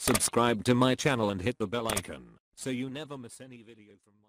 Subscribe to my channel and hit the bell icon so you never miss any video from my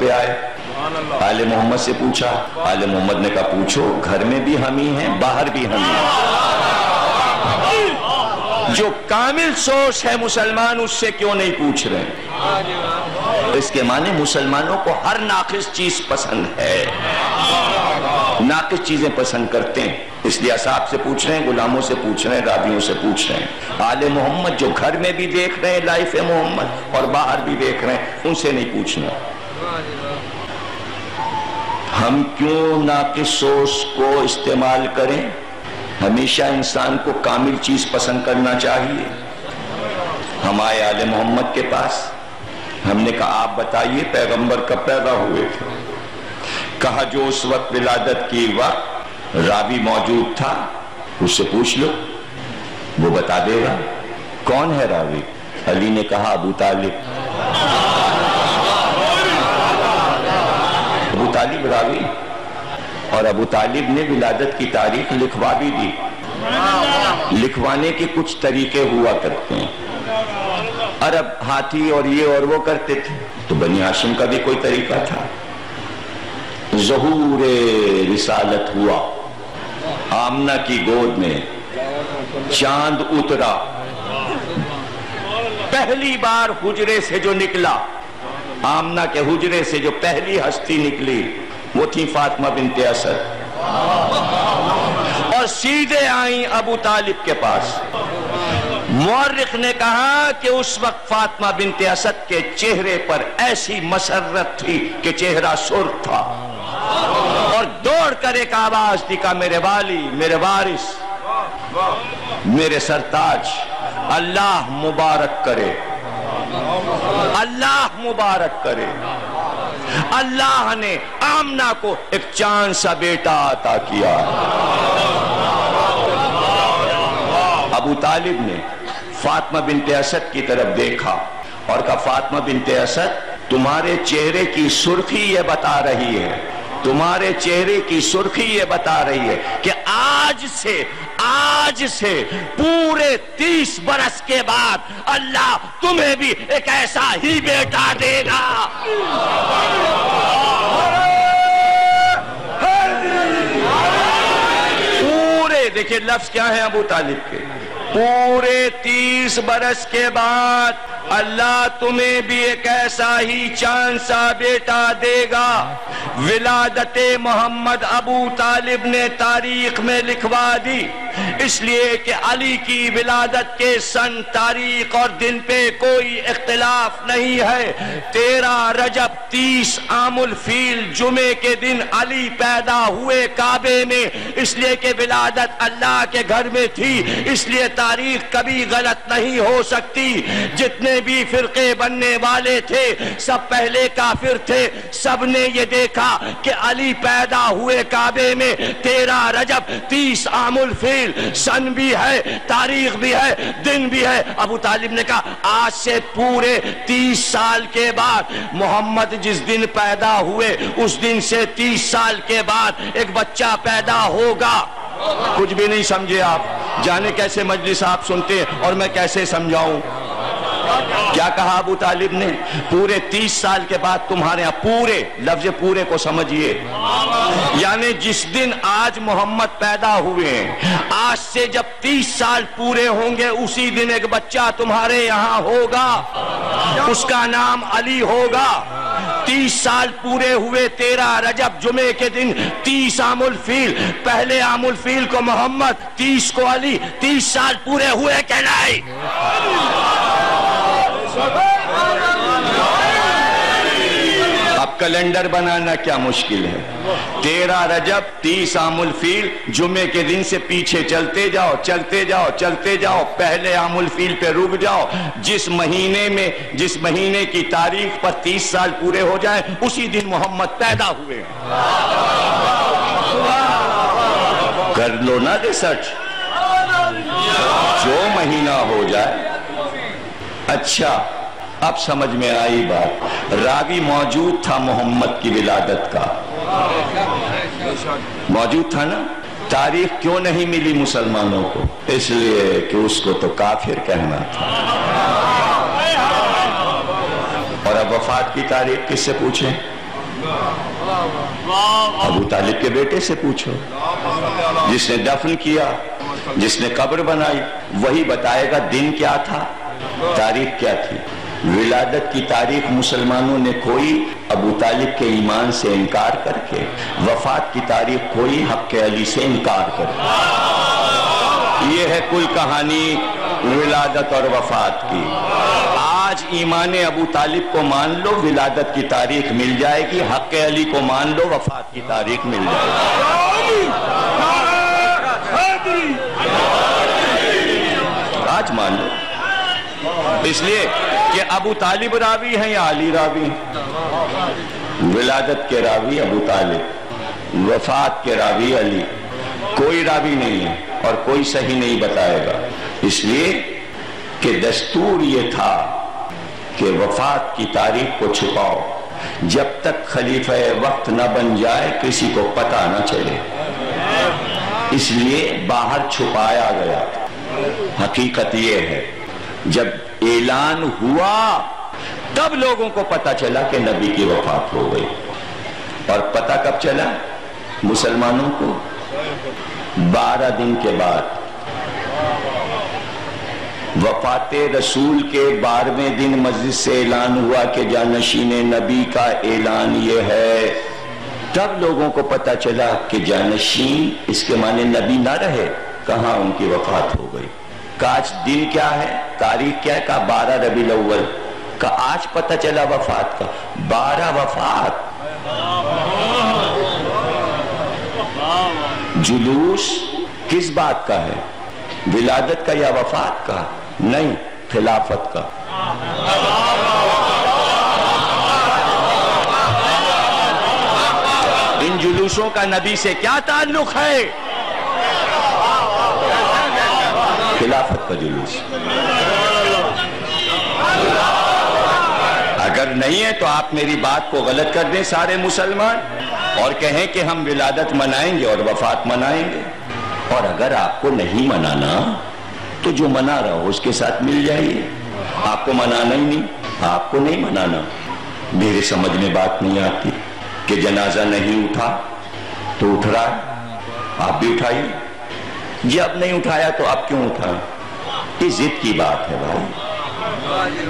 پہ آئے، آل محمد سے پوچھا، آل محمد نے کہا پوچھو، گھر میں بھی ہم ہی ہیں، باہر بھی ہم ہی ہیں۔ جو کامل سوچ ہے مسلمان اس سے کیوں نہیں پوچھ رہے؟ اس کے معنی مسلمانوں کو ہر ناقص چیز پسند ہے، ناقص چیزیں پسند کرتے ہیں، اس لیے اصحاب سے پوچھ رہے ہیں، غلاموں سے پوچھ رہے ہیں، راویوں سے پوچھ رہے ہیں۔ آل محمد جو گھر میں بھی دیکھ رہے ہیں لائف محمد اور باہر بھی دیکھ رہے ہیں، ان سے نہیں پوچھنا۔ ہم کیوں ناقص سوچ کو استعمال کریں؟ ہمیشہ انسان کو کامل چیز پسند کرنا چاہیے۔ ہم آئے آل محمد کے پاس، ہم نے کہا آپ بتائیے پیغمبر کب پیدا ہوئے تھے؟ کہا جو اس وقت ولادت کی وقت راوی موجود تھا اس سے پوچھ لو، وہ بتا دے گا۔ کون ہے راوی؟ علی نے کہا ابو طالب۔ ابو طالب راوی، اور ابو طالب نے ولادت کی تاریخ لکھوا بھی دی۔ لکھوانے کے کچھ طریقے ہوا کرتے ہیں، عرب ہاتھی اور یہ اور وہ کرتے تھے، تو بنی ہاشم کا بھی کوئی طریقہ تھا۔ ظہور رسالت ہوا، آمنہ کی گود میں چاند اترا، پہلی بار حجرے سے جو نکلا، آمنہ کے حجرے سے جو پہلی ہستی نکلی وہ تھی فاطمہ بنت اسد، اور سیدھے آئیں ابو طالب کے پاس۔ مورخ نے کہا کہ اس وقت فاطمہ بنت اسد کے چہرے پر ایسی مسرت تھی کہ چہرہ سرخ تھا، اور دوڑ کر ایک آواز دی کہ میرے والی، میرے وارث، میرے سرتاج، اللہ مبارک کرے، اللہ مبارک کرے۔ اللہ نے آمنہ کو ایک چاند سا بیٹا عطا کیا۔ ابو طالب نے فاطمہ بنت اسد کی طرف دیکھا اور کہا فاطمہ بنت اسد تمہارے چہرے کی سرخی یہ بتا رہی ہے، تمہارے چہرے کی سرخی یہ بتا رہی ہے کہ آج سے پورے 30 برس کے بعد اللہ تمہیں بھی ایک ایسا ہی بیٹا دے گا۔ پورے دیکھیں لفظ کیا ہے ابو طالب کے، پورے 30 برس کے بعد اللہ تمہیں بھی ایک ایسا ہی چاند سا بیٹا دے گا۔ ولادت محمد ابو طالب نے تاریخ میں لکھوا دی، اس لیے کہ علی کی ولادت کے سن، تاریخ اور دن پہ کوئی اختلاف نہیں ہے۔ 13 رجب 30 عام الفیل جمعے کے دن علی پیدا ہوئے کعبے میں، اس لیے کہ ولادت اللہ کے گھر میں تھی، اس لیے تاریخ کبھی غلط نہیں ہو سکتی۔ جتنے بھی فرقے بننے والے تھے سب پہلے کافر تھے، سب نے یہ دیکھا کہ علی پیدا ہوئے کعبے میں 13 رجب 30 عام الفیل، سن بھی ہے، تاریخ بھی ہے، دن بھی ہے۔ ابو طالب نے کہا آج سے پورے 30 سال کے بعد محمد جس دن پیدا ہوئے اس دن سے 30 سال کے بعد ایک بچہ پیدا ہوگا۔ کچھ بھی نہیں سمجھے آپ؟ جانے کیسے مجلس آپ سنتے ہیں اور میں کیسے سمجھاؤں؟ کیا کہا ابو طالب نے؟ پورے 30 سال کے بعد تمہارے یہاں، پورے لفظ پورے کو سمجھیے، یعنی جس دن آج محمد پیدا ہوئے ہیں آج سے جب 30 سال پورے ہوں گے اسی دن ایک بچہ تمہارے یہاں ہوگا، اس کا نام علی ہوگا۔ 30 سال پورے ہوئے 13 رجب جمعے کے دن 30 عام الفیل، پہلے عام الفیل کو محمد، 30 کو علی، 30 سال پورے ہوئے کہ نہیں؟ اب کیلنڈر بنانا کیا مشکل ہے؟ 13 رجب 30 عام الفیل جمعے کے دن سے پیچھے چلتے جاؤ چلتے جاؤ چلتے جاؤ، پہلے عام الفیل پہ رک جاؤ، جس مہینے کی تاریخ پر 30 سال پورے ہو جائیں اسی دن محمد پیدا ہوئے۔ کر لو نا ریسرچ، جو مہینہ ہو جائے۔ اچھا اب سمجھ میں آئی بات، راوی موجود تھا محمد کی ولادت کا، موجود تھا نا؟ تاریخ کیوں نہیں ملی مسلمانوں کو؟ اس لیے کہ اس کو تو کافر کہنا تھا، اور اب وفات کی تاریخ کس سے پوچھیں؟ ابو طالب کے بیٹے سے پوچھو، جس نے دفن کیا، جس نے قبر بنائی، وہی بتائے گا دن کیا تھا، تاریخ کیا تھی۔ ولادت کی تاریخ مسلمانوں نے کوئی ابو طالب کے ایمان سے انکار کر کے، وفات کی تاریخ کوئی حق علی سے انکار کر کے۔ یہ ہے کل کہانی ولادت اور وفات کی۔ آج ایمان ابو طالب کو مان لو، ولادت کی تاریخ مل جائے گی، حق علی کو مان لو، وفات کی تاریخ مل جائے گی۔ آج مان لو، اس لیے کہ ابو طالب راوی ہیں یا علی راوی؟ ولادت کے راوی ابو طالب، وفات کے راوی علی۔ کوئی راوی نہیں ہے اور کوئی صحیح نہیں بتائے گا، اس لیے کہ دستور یہ تھا کہ وفات کی تاریخ کو چھپاؤ، جب تک خلیفہ وقت نہ بن جائے کسی کو پتہ نہ چلے، اس لیے باہر چھپایا گیا۔ حقیقت یہ ہے جب اعلان ہوا تب لوگوں کو پتہ چلا کہ نبی کی وفات ہو گئی۔ اور پتہ کب چلا مسلمانوں کو؟ 12 دن کے بعد، وفات رسول کے 12ویں دن مسجد سے اعلان ہوا کہ جانشین نبی کا اعلان یہ ہے۔ تب لوگوں کو پتہ چلا کہ جانشین اس کے معنی نبی نہ رہے، کہاں ان کی وفات ہو گئی۔ کہ آج دن کیا ہے، تاریخ کیا ہے؟ کہ 12 ربیع الاول۔ کہ آج پتہ چلا وفات کا، 12 وفات۔ جلوس کس بات کا ہے؟ ولادت کا یا وفات کا؟ نہیں، خلافت کا۔ ان جلوسوں کا نبی سے کیا تعلق ہے؟ خلافت کا جلوس۔ اگر نہیں ہے تو آپ میری بات کو غلط کر دیں سارے مسلمان اور کہیں کہ ہم ولادت منائیں گے اور وفات منائیں گے۔ اور اگر آپ کو نہیں منانا تو جو منا رہا ہو اس کے ساتھ مل جائیے۔ آپ کو منانا ہی نہیں، آپ کو نہیں منانا۔ میرے سمجھ میں بات نہیں آتی کہ جنازہ نہیں اٹھا تو اٹھ رہا ہے، آپ بھی اٹھائیے۔ جب نہیں اٹھایا تو اب کیوں اٹھائیں؟ یہ ضد کی بات ہے بھائی۔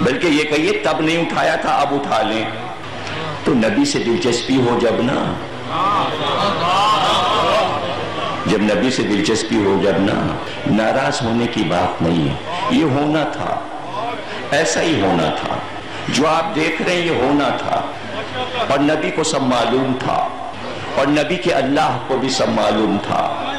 بلکہ یہ کہیے تب نہیں اٹھایا تھا اب اٹھا لیں، تو نبی سے دلچسپی ہو جب نا، جب نبی سے دلچسپی ہو جب نا، ناراض ہونے کی بات نہیں ہے۔ یہ ہونا تھا، ایسا ہی ہونا تھا، جو آپ دیکھ رہے ہیں یہ ہونا تھا، اور نبی کو سب معلوم تھا، اور نبی کے اللہ کو بھی سب معلوم تھا۔